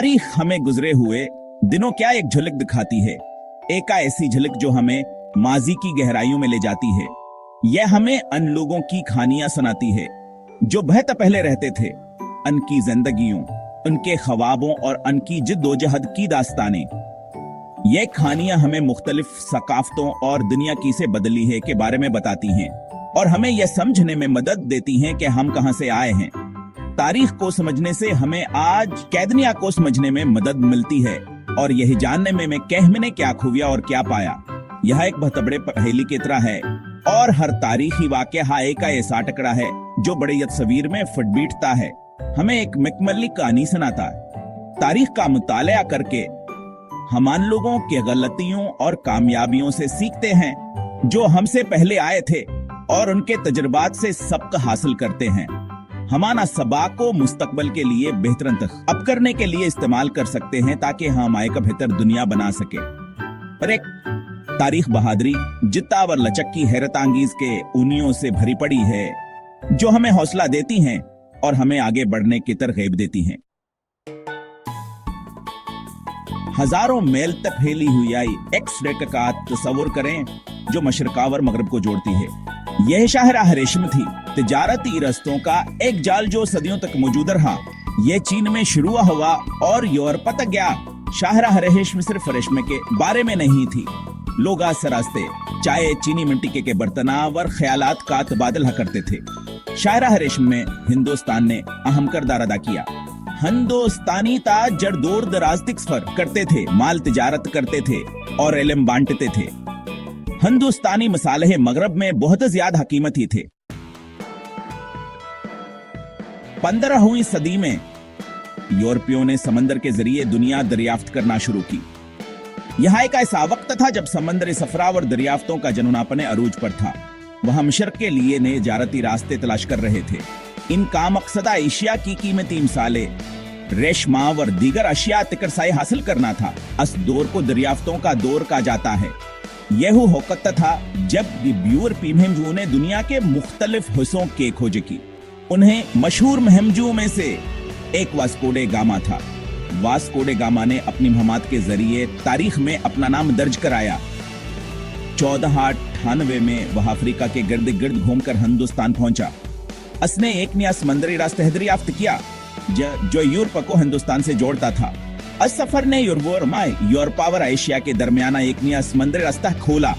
तारीख हमें गुजरे हुए दिनों क्या एक झलक दिखाती है, एक ऐसी झलक जो हमें माजी की गहराइयों में ले जाती है। यह हमें अन लोगों की कहानियां सुनाती है जो बहुत पहले रहते थे, उनकी जिंदगियों, उनके ख्वाबों और उनकी जिद्दोजहद की दास्तानें। ये कहानियां हमें मुख्तलिफ सकाफतों और दुनिया की से बदली है के बारे में बताती हैं और हमें यह समझने में मदद देती हैं कि हम कहां से आए हैं। तारीख को समझने से हमें आज कैदनिया को समझने में मदद मिलती है और यही जानने में कहम ने क्या खुफिया और क्या पाया। यह एक बहुत बड़े पहेली की तरह है और हर तारीखी वाक़या एक ऐसा टकरा है जो बड़े तस्वीर में फटबीटता है, हमें एक मुकम्मल कहानी सुनाता है। तारीख का मुताला करके हम उन लोगों की गलतियों और कामयाबियों से सीखते हैं जो हमसे पहले आए थे और उनके तजुर्बात से सबक हासिल करते हैं। हमारा सबक को मुस्तकबल के लिए बेहतर अब करने के लिए इस्तेमाल कर सकते हैं ताकि हम एक बेहतर दुनिया बना सके। पर एक तारीख बहादुरी, जिद्द और लचक की हैरत अंगेज के उनियों से भरी पड़ी है जो हमें हौसला देती हैं और हमें आगे बढ़ने की तरगीब देती हैं। हजारों मील तक फैली हुई एक सड़क का तस्वुर करें जो मशरक़ा और मगरब को जोड़ती है। यह शाहराह रेशम थी, तिजारती रस्तों का एक जाल जो सदियों तक मौजूद रहा। यह चीन में शुरू हुआ और यूरोप तक गया। शाहराह रेशम सिर्फ रेशम के बारे में नहीं थी, लोग आज रास्ते चाय, चीनी मिट्टी के बर्तना और ख्यालात का तबादला करते थे। शाहराह रेशम में हिंदुस्तान ने अहम किरदार अदा किया। हिंदुस्तानी ताज जड़ दूर दराज तक सफर करते थे, माल तिजारत करते थे और इल्म बांटते थे। हिंदुस्तानी मसाले मगरब में बहुत ज्यादा हकीमती थे। 15वीं सदी में यूरोपियों ने समंदर के जरिए दुनिया दरियाफ्त करना शुरू की। यह एक ऐसा वक्त था जब समंदरी सफरा और दरियाफ्तों का जनून अपने अरूज पर था। वह मशरक के लिए नए जारती रास्ते तलाश कर रहे थे। इनका मकसद एशिया की कीमती मिसाले, रेशमा और दीगर अशिया तिकरसाई हासिल करना था। इस दौर को दरियाफ्तों का दौर कहा जाता है। यह वक्त था जब यूरोपीय मुहिमजू ने दुनिया के मुख्तलिफ हिस्सों के खोज की। उन्हें मशहूर मुहिमजू में से एक वास्को डे गामा था। वास्को डे गामा ने अपनी मुहिमात के जरिए तारीख में अपना नाम दर्ज कराया। 1498 में वह अफ्रीका के गिर्द गिर्द घूमकर हिंदुस्तान पहुंचा। उसने एक नया समंदरी रास्ता दरियाफ्त किया जो यूरोप को हिंदुस्तान से जोड़ता था। इस सफर ने यूरोप और एशिया के दरमियान एक नया समंदरी रास्ता खोला।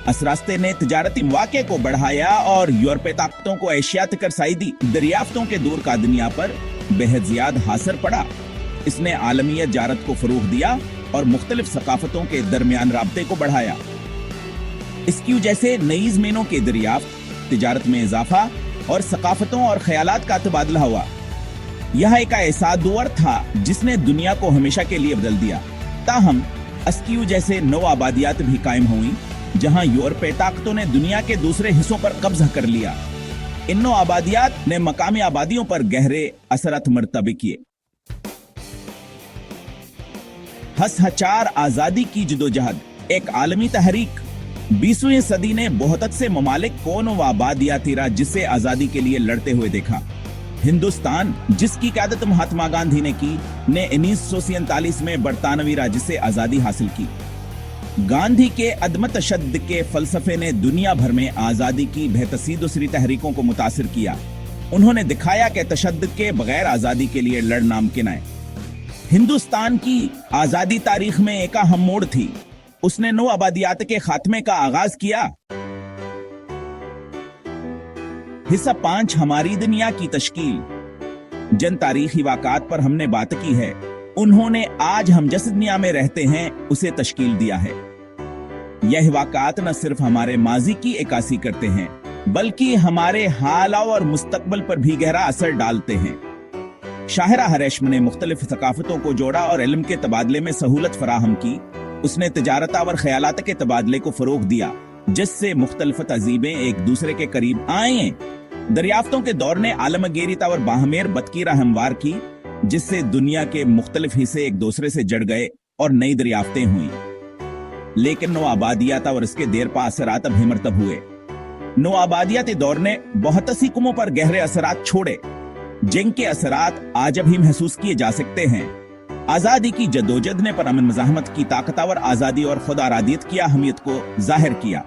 इस रास्ते ने तिजारती मौके को बढ़ाया और यूरोपीय ताकतों को एशिया तक रसाई दी। दरियाफ्तों के दौर का दुनिया पर बेहद ज्यादा असर पड़ा। इसने आलमी जारत को फरोग दिया और मुख्तलिफ सकाफतों के दरमियान राब्ते को बढ़ाया। इसकी वजह से नई ज़मीनों के दरियाफ्त, तिजारत में इजाफा और सकाफतों और ख्यालात का तबादला हुआ। यह एक ऐसा दौर था जिसने दुनिया को हमेशा के लिए बदल दिया। ताहम इसकी वजह से नौ आबादियात भी कायम हुई जहां यूरोपीय ताकतों ने दुनिया के दूसरे हिस्सों पर कब्जा कर लिया। इन नौ आबादियात ने मकामी आबादियों पर गहरे असरात मरतब किए। हसहचार आजादी की जदोजहद एक आलमी तहरीक। 20वीं सदी ने बहुत से ममालिक कौन व आबादियाती राज जिसे आजादी के लिए लड़ते हुए देखा। हिंदुस्तान, जिसकी क़यादत महात्मा गांधी ने की, ने 1947 में बरतानवी राज से आजादी हासिल की। गांधी के अदम तशद्दुद के फलसफे ने दुनिया भर में आजादी की बेहतसी दूसरी तहरीकों को मुतासिर किया। उन्होंने दिखाया कि तशद्दुद के बगैर आजादी के लिए लड़ना मुमकिन है। हिंदुस्तान की आजादी तारीख में एक अहम मोड़ थी। उसने नौ आबादियात के खात्मे का आगाज किया। हिस्सा 5, हमारी दुनिया की तश्कील। जिन तारीखी वाक़ात पर हमने बात की है, उन्होंने आज हम जिस दुनिया में रहते हैं उसे तश्कील दिया है। यह वाक़ात न सिर्फ हमारे माजी की इक्कासी करते हैं बल्कि हमारे हाल और मुस्तकबल पर भी गहरा असर डालते हैं। शाहराह रेशम ने मुख्तलिफ सकाफतों को जोड़ा और इल्म के तबादले में सहूलत फराहम की। उसने तिजारत और ख्यालात के तबादले को फरोग दिया जिससे मुख्तलिफ तहजीबें एक दूसरे के करीब आए। दरियाफ्तों के दौर ने आलमगीरीता और बाहमेर बदकीरा हमवार की जिससे दुनिया के मुख्तलिफ हिस्से एक दूसरे से जड़ गए और नई दरियाफ्तें हुई। लेकिन नौ आबादियात और इसके देर पा असरात अब मरतब हुए। नौ आबादियाती दौर ने बहुत सी कौमों पर गहरे असरात छोड़े जिनके असरात आज भी महसूस किए जा सकते हैं। आजादी की जद्दोजहद ने पर अमन मज़ाहमत की ताकतवर आजादी और खुद आरादियत की अहमियत को जाहिर किया।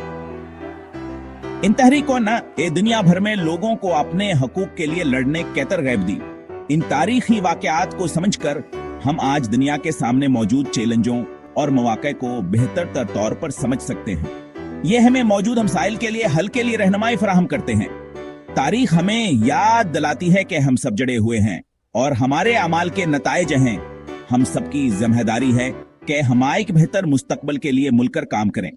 इन तहरीकों ने दुनिया भर में लोगों को अपने हकूक के लिए लड़ने की तरगीब दी। इन तारीखी वाकयात को समझकर हम आज दुनिया के सामने मौजूद चैलेंजों और मौके को बेहतर तौर पर समझ सकते हैं। ये हमें मौजूद मसाइल के लिए हल के लिए रहनुमाई फराहम करते हैं। तारीख हमें याद दिलाती है कि हम सब जड़े हुए हैं और हमारे अमाल के नताइज हैं। हम सबकी जिम्मेदारी है कि हम एक बेहतर मुस्तकबल के लिए मिलकर काम करें।